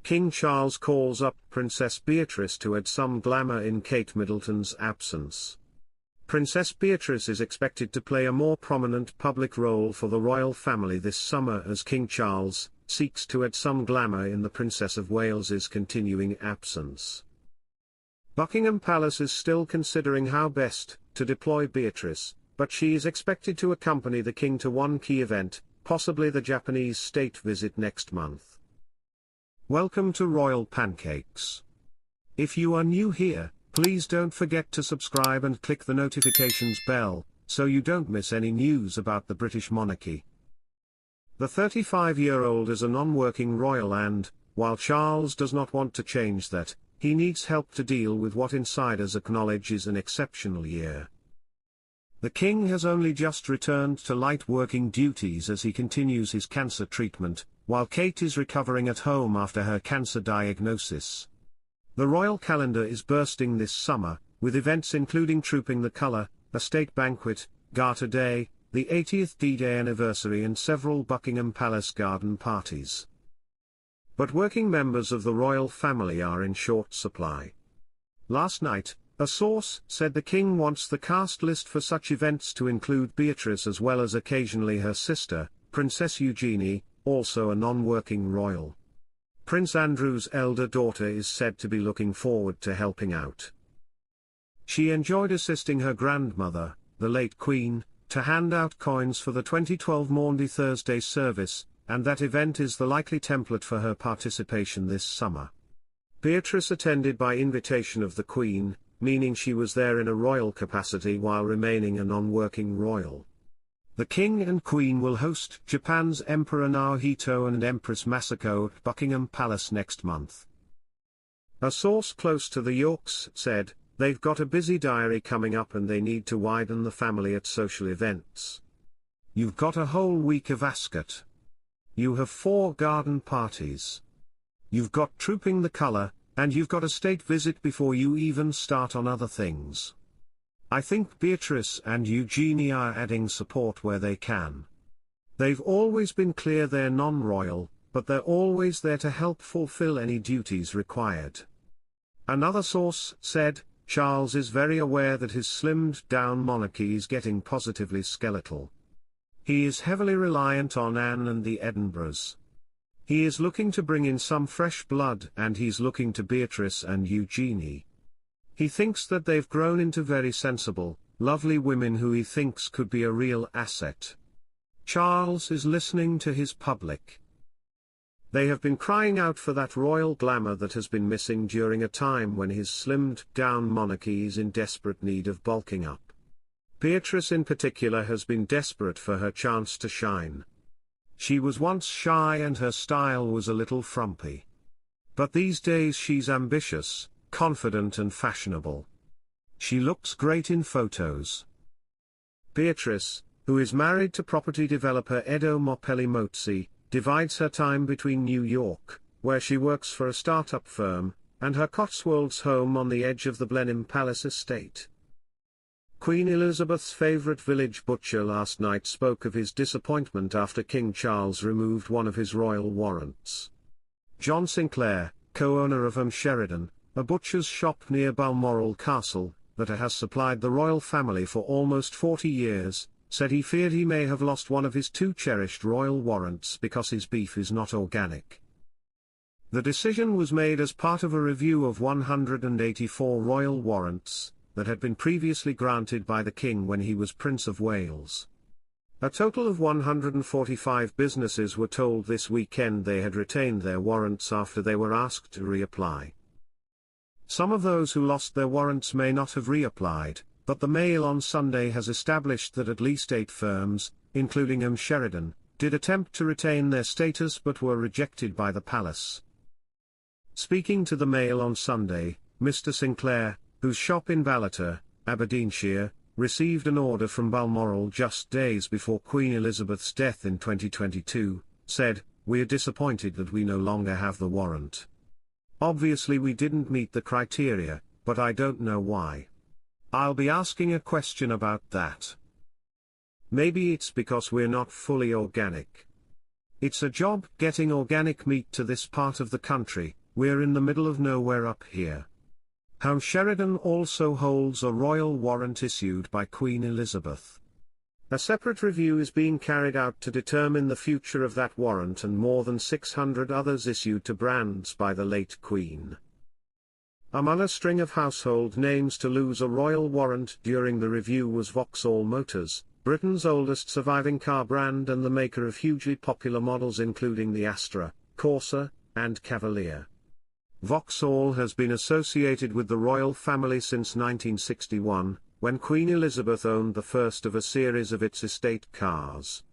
King Charles calls up Princess Beatrice to add some glamour in Kate Middleton's absence. Princess Beatrice is expected to play a more prominent public role for the royal family this summer as King Charles seeks to add some glamour in the Princess of Wales's continuing absence. Buckingham Palace is still considering how best to deploy Beatrice, but she is expected to accompany the king to one key event, possibly the Japanese state visit next month. Welcome to Royal Pancakes. If you are new here, please don't forget to subscribe and click the notifications bell, so you don't miss any news about the British monarchy. The 35-year-old is a non-working royal and, while Charles does not want to change that, he needs help to deal with what insiders acknowledge is an exceptional year. The king has only just returned to light working duties as he continues his cancer treatment, while Kate is recovering at home after her cancer diagnosis. The royal calendar is bursting this summer, with events including Trooping the Colour, a state banquet, Garter Day, the 80th D-Day anniversary and several Buckingham Palace garden parties. But working members of the royal family are in short supply. Last night, a source said the king wants the cast list for such events to include Beatrice as well as occasionally her sister, Princess Eugenie, also a non-working royal. Prince Andrew's elder daughter is said to be looking forward to helping out. She enjoyed assisting her grandmother, the late Queen, to hand out coins for the 2012 Maundy Thursday service, and that event is the likely template for her participation this summer. Beatrice attended by invitation of the Queen, meaning she was there in a royal capacity while remaining a non-working royal. The King and Queen will host Japan's Emperor Naruhito and Empress Masako at Buckingham Palace next month. A source close to the Yorks said, "They've got a busy diary coming up and they need to widen the family at social events. You've got a whole week of Ascot. You have 4 garden parties. You've got Trooping the Colour, and you've got a state visit before you even start on other things. I think Beatrice and Eugenie are adding support where they can. They've always been clear they're non-royal, but they're always there to help fulfill any duties required." Another source said, "Charles is very aware that his slimmed-down monarchy is getting positively skeletal. He is heavily reliant on Anne and the Edinburghs. He is looking to bring in some fresh blood and he's looking to Beatrice and Eugenie. He thinks that they've grown into very sensible, lovely women who he thinks could be a real asset. Charles is listening to his public. They have been crying out for that royal glamour that has been missing during a time when his slimmed-down monarchy is in desperate need of bulking up. Beatrice in particular has been desperate for her chance to shine. She was once shy and her style was a little frumpy. But these days she's ambitious, confident and fashionable. She looks great in photos." Beatrice, who is married to property developer Edo Mopelli Motzi, divides her time between New York, where she works for a startup firm, and her Cotswolds home on the edge of the Blenheim Palace estate. Queen Elizabeth's favourite village butcher last night spoke of his disappointment after King Charles removed one of his royal warrants. John Sinclair, co-owner of Sheridan, a butcher's shop near Balmoral Castle, that has supplied the royal family for almost 40 years, said he feared he may have lost one of his 2 cherished royal warrants because his beef is not organic. The decision was made as part of a review of 184 royal warrants that had been previously granted by the king when he was Prince of Wales. A total of 145 businesses were told this weekend they had retained their warrants after they were asked to reapply. Some of those who lost their warrants may not have reapplied, but the Mail on Sunday has established that at least 8 firms, including Sheridan, did attempt to retain their status but were rejected by the palace. Speaking to the Mail on Sunday, Mr. Sinclair, whose shop in Ballater, Aberdeenshire, received an order from Balmoral just days before Queen Elizabeth's death in 2022, said, "We're disappointed that we no longer have the warrant. Obviously we didn't meet the criteria, but I don't know why. I'll be asking a question about that. Maybe it's because we're not fully organic. It's a job getting organic meat to this part of the country, We're in the middle of nowhere up here. How Sheridan also holds a royal warrant issued by Queen Elizabeth. A separate review is being carried out to determine the future of that warrant and more than 600 others issued to brands by the late Queen. Among a string of household names to lose a royal warrant during the review was Vauxhall Motors, Britain's oldest surviving car brand and the maker of hugely popular models including the Astra, Corsa, and Cavalier. Vauxhall has been associated with the royal family since 1961, when Queen Elizabeth owned the first of a series of its estate cars.